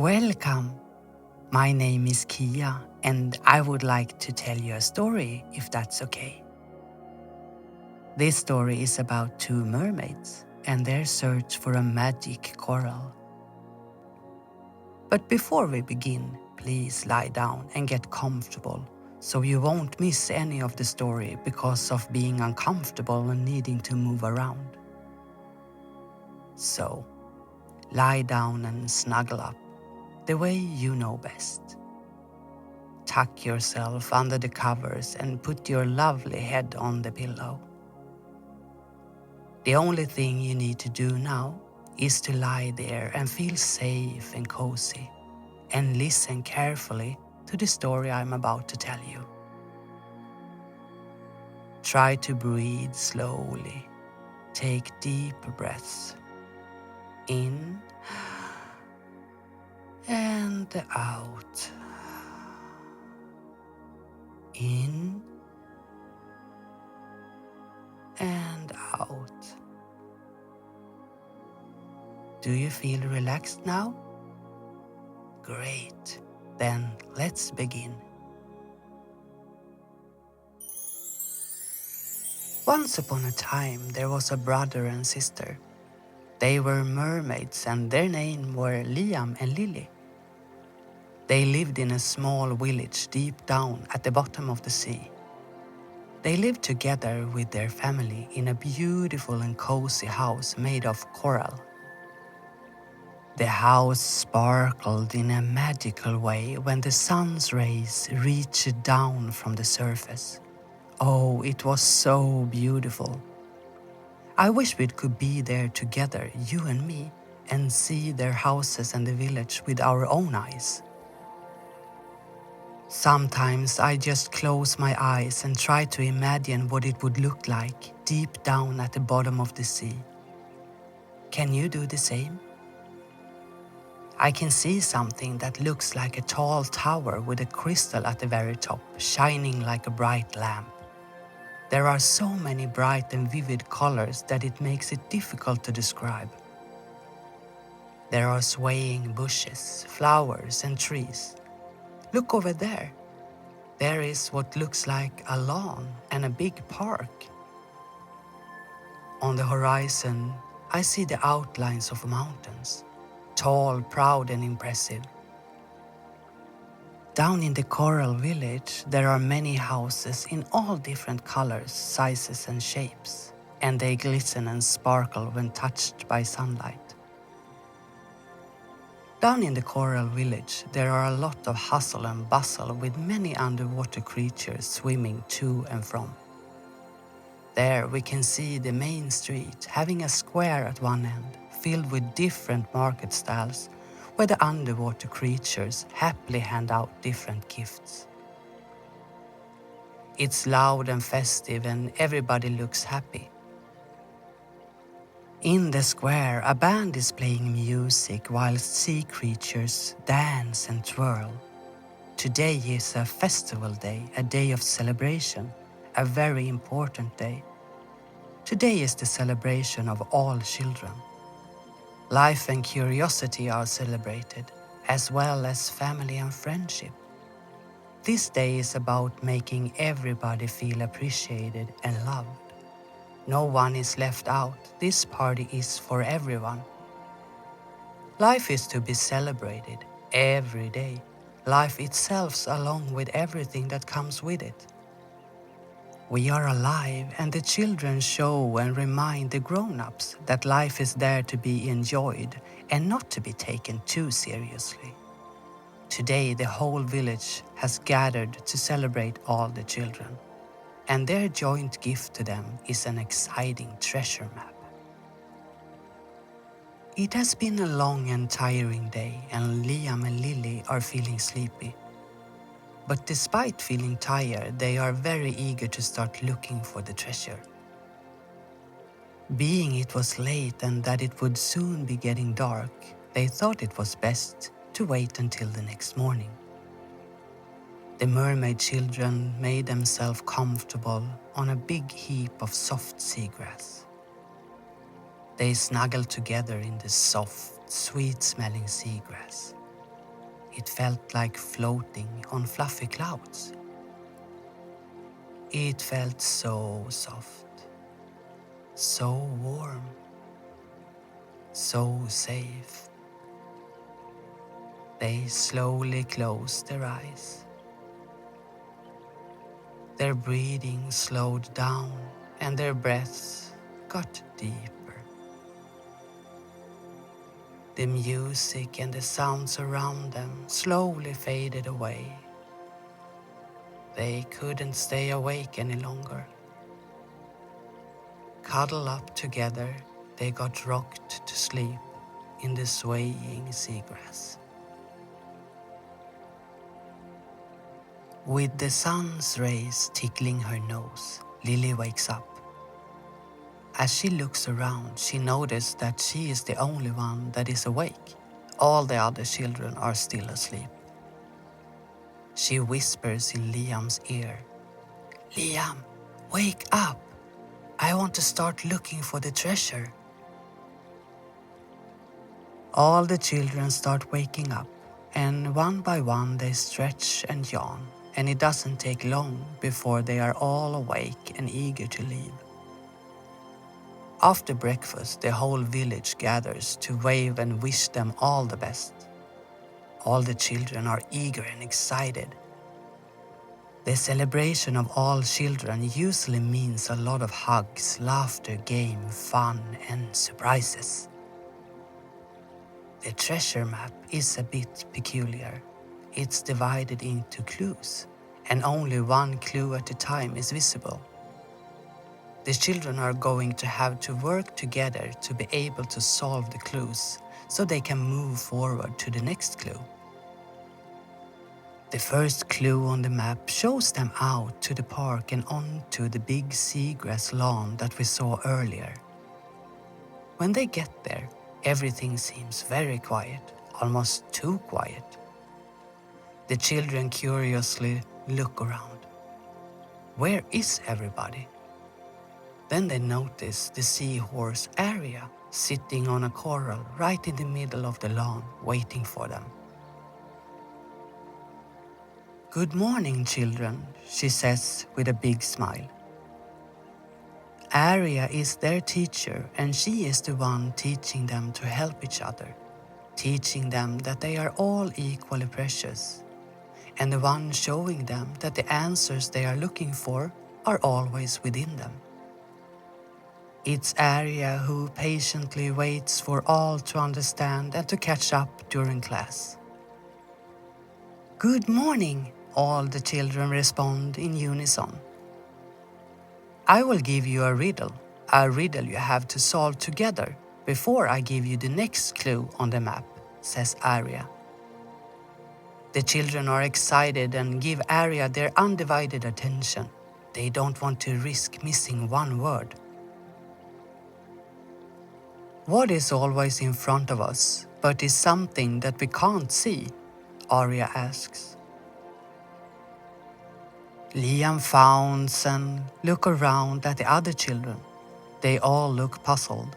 Welcome! My name is Kia and I would like to tell you a story if that's okay. This story is about two mermaids and their search for a magic coral. But before we begin, please lie down and get comfortable so you won't miss any of the story because of being uncomfortable and needing to move around. So, lie down and snuggle up the way you know best. Tuck yourself under the covers and put your lovely head on the pillow. The only thing you need to do now is to lie there and feel safe and cozy and listen carefully to the story I'm about to tell you. Try to breathe slowly. Take deep breaths in and out. In and out. Do you feel relaxed now? Great. Then let's begin. Once upon a time there was a brother and sister. They were mermaids and their names were Liam and Lily. They lived in a small village deep down at the bottom of the sea. They lived together with their family in a beautiful and cozy house made of coral. The house sparkled in a magical way when the sun's rays reached down from the surface. Oh, it was so beautiful. I wish we could be there together, you and me, and see their houses and the village with our own eyes. Sometimes I just close my eyes and try to imagine what it would look like deep down at the bottom of the sea. Can you do the same? I can see something that looks like a tall tower with a crystal at the very top, shining like a bright lamp. There are so many bright and vivid colors that it makes it difficult to describe. There are swaying bushes, flowers and trees. Look over there. There is what looks like a lawn and a big park. On the horizon, I see the outlines of mountains, tall, proud and impressive. Down in the coral village, there are many houses in all different colors, sizes and shapes, and they glisten and sparkle when touched by sunlight. Down in the coral village, there are a lot of hustle and bustle with many underwater creatures swimming to and from. There we can see the main street having a square at one end, filled with different market stalls, where the underwater creatures happily hand out different gifts. It's loud and festive and everybody looks happy. In the square, a band is playing music whilst sea creatures dance and twirl. Today is a festival day, a day of celebration, a very important day. Today is the celebration of all children. Life and curiosity are celebrated, as well as family and friendship. This day is about making everybody feel appreciated and loved. No one is left out. This party is for everyone. Life is to be celebrated every day. Life itself along with everything that comes with it. We are alive and the children show and remind the grown-ups that life is there to be enjoyed and not to be taken too seriously. Today the whole village has gathered to celebrate all the children, and their joint gift to them is an exciting treasure map. It has been a long and tiring day and Liam and Lily are feeling sleepy. But despite feeling tired, they are very eager to start looking for the treasure. Being it was late and that it would soon be getting dark, they thought it was best to wait until the next morning. The mermaid children made themselves comfortable on a big heap of soft seagrass. They snuggled together in the soft, sweet-smelling seagrass. It felt like floating on fluffy clouds. It felt so soft, so warm, so safe. They slowly closed their eyes. Their breathing slowed down and their breaths got deeper. The music and the sounds around them slowly faded away. They couldn't stay awake any longer. Cuddled up together, they got rocked to sleep in the swaying seagrass. With the sun's rays tickling her nose, Lily wakes up. As she looks around, she notices that she is the only one that is awake. All the other children are still asleep. She whispers in Liam's ear, "Liam, wake up! I want to start looking for the treasure." All the children start waking up, and one by one they stretch and yawn, and it doesn't take long before they are all awake and eager to leave. After breakfast, the whole village gathers to wave and wish them all the best. All the children are eager and excited. The celebration of all children usually means a lot of hugs, laughter, game, fun, and surprises. The treasure map is a bit peculiar. It's divided into clues, and only one clue at a time is visible. The children are going to have to work together to be able to solve the clues, so they can move forward to the next clue. The first clue on the map shows them out to the park and onto the big seagrass lawn that we saw earlier. When they get there, everything seems very quiet, almost too quiet. The children curiously look around. Where is everybody? Then they notice the seahorse Aria sitting on a coral right in the middle of the lawn, waiting for them. "Good morning, children," she says with a big smile. Aria is their teacher, and she is the one teaching them to help each other, teaching them that they are all equally precious, and the one showing them that the answers they are looking for are always within them. It's Aria who patiently waits for all to understand and to catch up during class. "Good morning," all the children respond in unison. "I will give you a riddle you have to solve together before I give you the next clue on the map," says Aria. The children are excited and give Aria their undivided attention. They don't want to risk missing one word. "What is always in front of us, but is something that we can't see?" Aria asks. Liam frowns and looks around at the other children. They all look puzzled.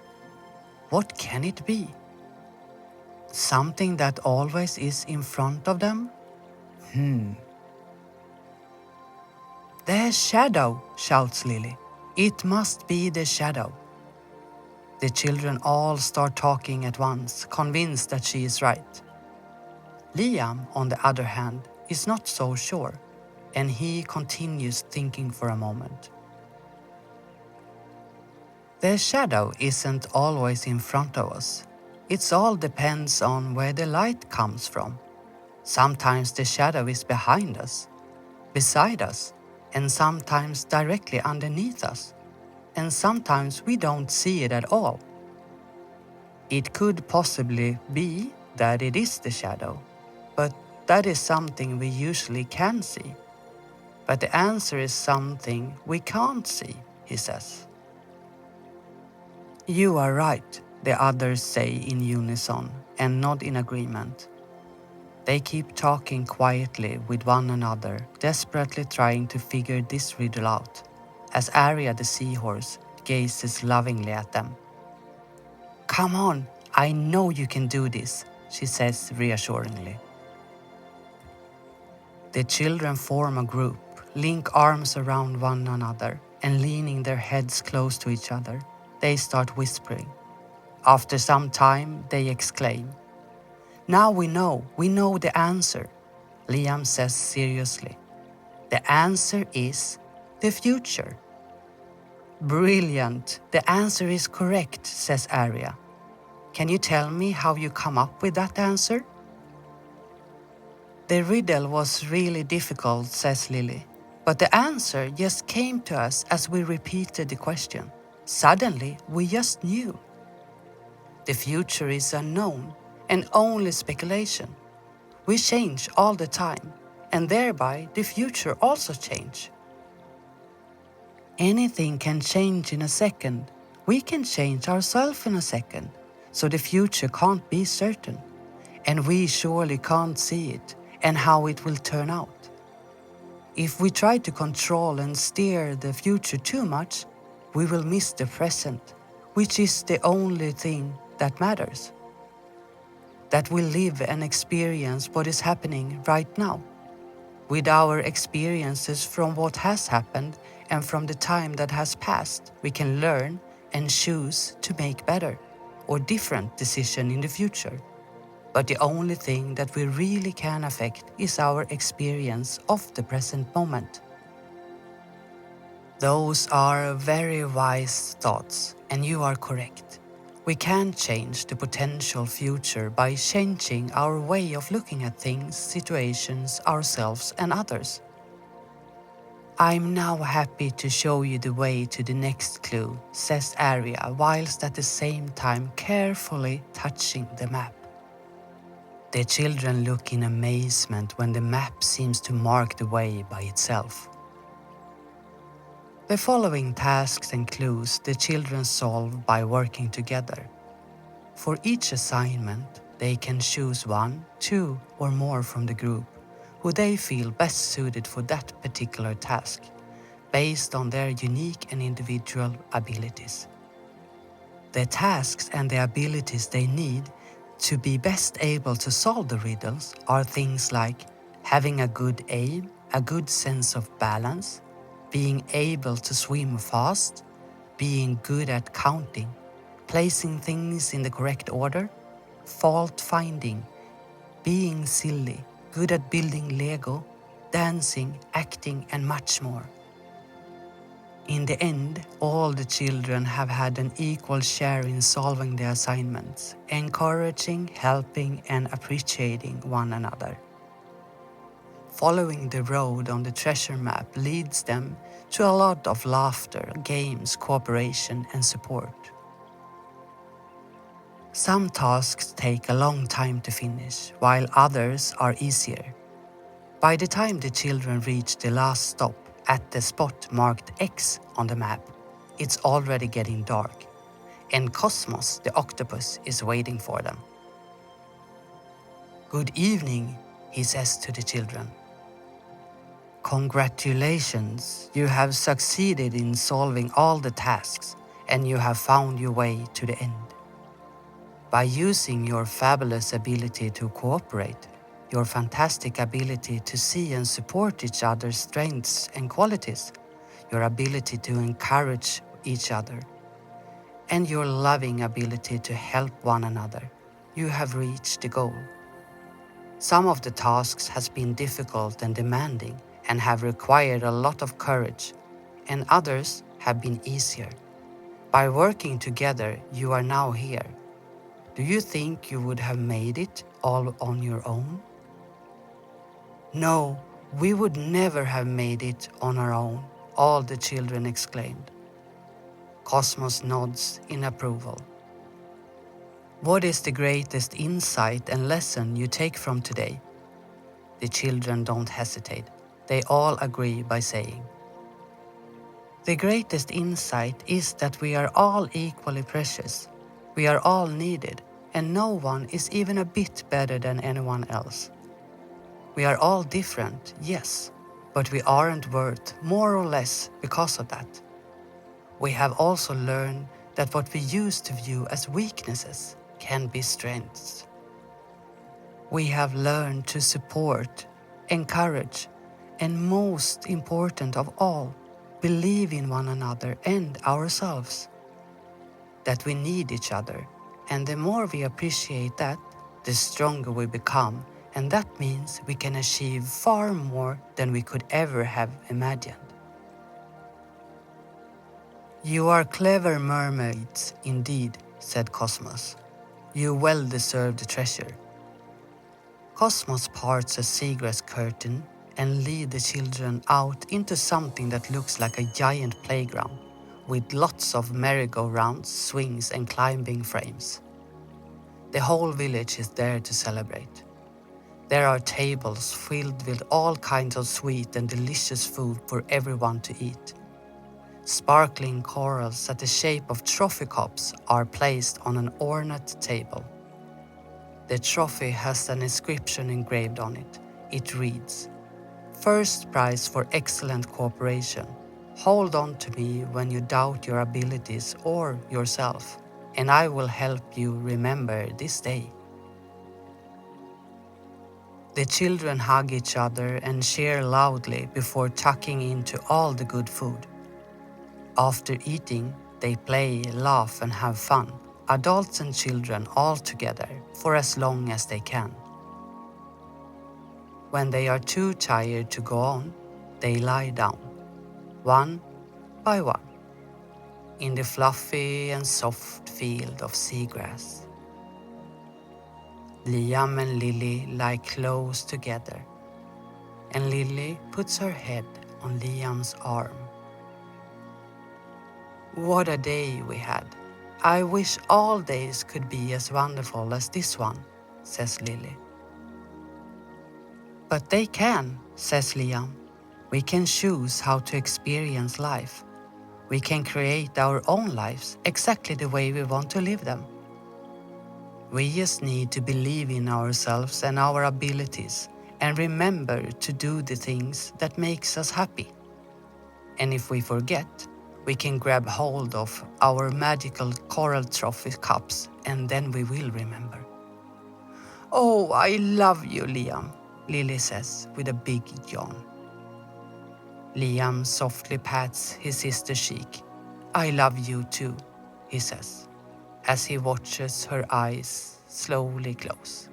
What can it be? Something that always is in front of them? "The shadow," shouts Lily. "It must be the shadow." The children all start talking at once, convinced that she is right. Liam, on the other hand, is not so sure, and he continues thinking for a moment. The shadow isn't always in front of us. It all depends on where the light comes from. Sometimes the shadow is behind us, beside us, and sometimes directly underneath us, and sometimes we don't see it at all. It could possibly be that it is the shadow, but that is something we usually can see. But the answer is something we can't see, he says. "You are right," the others say in unison and nod in agreement. They keep talking quietly with one another, desperately trying to figure this riddle out, as Aria the seahorse gazes lovingly at them. "Come on, I know you can do this," she says reassuringly. The children form a group, link arms around one another, and leaning their heads close to each other, they start whispering. After some time, they exclaim, "Now we know the answer," Liam says seriously. "The answer is the future." "Brilliant, the answer is correct," says Arya. "Can you tell me how you come up with that answer?" "The riddle was really difficult," says Lily, "but the answer just came to us as we repeated the question. Suddenly, we just knew. The future is unknown and only speculation. We change all the time, and thereby the future also change. Anything can change in a second. We can change ourselves in a second, so the future can't be certain, and we surely can't see it and how it will turn out. If we try to control and steer the future too much, we will miss the present, which is the only thing that matters. That we live and experience what is happening right now. With our experiences from what has happened and from the time that has passed, we can learn and choose to make better or different decisions in the future. But the only thing that we really can affect is our experience of the present moment." Those are very wise thoughts, and you are correct. We can change the potential future by changing our way of looking at things, situations, ourselves, and others. "I'm now happy to show you the way to the next clue," says Arya, whilst at the same time carefully touching the map. The children look in amazement when the map seems to mark the way by itself. The following tasks and clues the children solve by working together. For each assignment, they can choose 1, 2, or more from the group who they feel best suited for that particular task, based on their unique and individual abilities. The tasks and the abilities they need to be best able to solve the riddles are things like having a good aim, a good sense of balance, being able to swim fast, being good at counting, placing things in the correct order, fault finding, being silly, good at building Lego, dancing, acting, and much more. In the end, all the children have had an equal share in solving the assignments, encouraging, helping, and appreciating one another. Following the road on the treasure map leads them to a lot of laughter, games, cooperation, and support. Some tasks take a long time to finish, while others are easier. By the time the children reach the last stop at the spot marked X on the map, it's already getting dark, and Cosmos the octopus is waiting for them. "Good evening," he says to the children. "Congratulations, you have succeeded in solving all the tasks, and you have found your way to the end. By using your fabulous ability to cooperate, your fantastic ability to see and support each other's strengths and qualities, your ability to encourage each other, and your loving ability to help one another, you have reached the goal. Some of the tasks has been difficult and demanding and have required a lot of courage, and others have been easier. By working together, you are now here. Do you think you would have made it all on your own?" "No, we would never have made it on our own," all the children exclaimed. Cosmos nods in approval. "What is the greatest insight and lesson you take from today?" The children don't hesitate. They all agree by saying, "The greatest insight is that we are all equally precious. We are all needed, and no one is even a bit better than anyone else. We are all different, yes, but we aren't worth more or less because of that. We have also learned that what we used to view as weaknesses can be strengths. We have learned to support encourage, and most important of all, believe in one another and ourselves. That we need each other, and the more we appreciate that, the stronger we become, and that means we can achieve far more than we could ever have imagined. You are clever mermaids indeed, said Cosmos. You well deserve the treasure. Cosmos parts a seagrass curtain and leads the children out into something that looks like a giant playground, with lots of merry-go-rounds, swings and climbing frames. The whole village is there to celebrate. There are tables filled with all kinds of sweet and delicious food for everyone to eat. Sparkling corals at the shape of trophy cups are placed on an ornate table. The trophy has an inscription engraved on it. It reads, "First prize for excellent cooperation. Hold on to me when you doubt your abilities or yourself, and I will help you remember this day." The children hug each other and cheer loudly before tucking into all the good food. After eating, they play, laugh and have fun, adults and children all together, for as long as they can. When they are too tired to go on, they lie down, one by one, in the fluffy and soft field of seagrass. Liam and Lily lie close together, and Lily puts her head on Liam's arm. What a day we had. I wish all days could be as wonderful as this one, says Lily. But they can, says Liam. We can choose how to experience life. We can create our own lives exactly the way we want to live them. We just need to believe in ourselves and our abilities and remember to do the things that makes us happy. And if we forget, we can grab hold of our magical coral trophy cups and then we will remember. Oh, I love you, Liam, Lily says with a big yawn. Liam softly pats his sister's cheek. I love you too, he says, as he watches her eyes slowly close.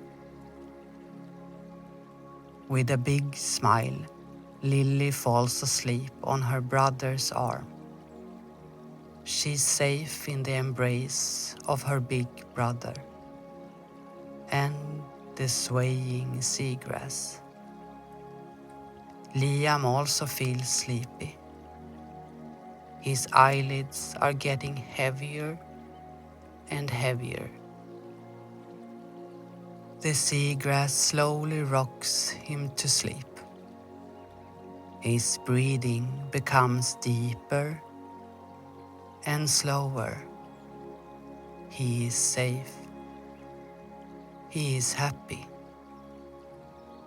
With a big smile, Lily falls asleep on her brother's arm. She's safe in the embrace of her big brother and the swaying seagrass. Liam also feels sleepy. His eyelids are getting heavier and heavier. The seagrass slowly rocks him to sleep. His breathing becomes deeper and slower. He is safe. He is happy.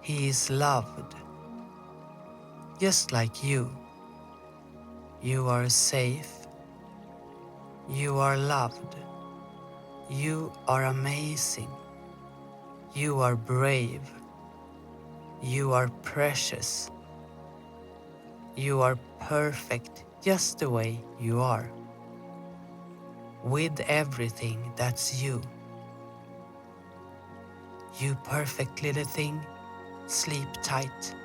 He is loved. Just like you. You are safe. You are loved. You are amazing. You are brave. You are precious. You are perfect just the way you are. With everything that's you. You perfect little thing, sleep tight.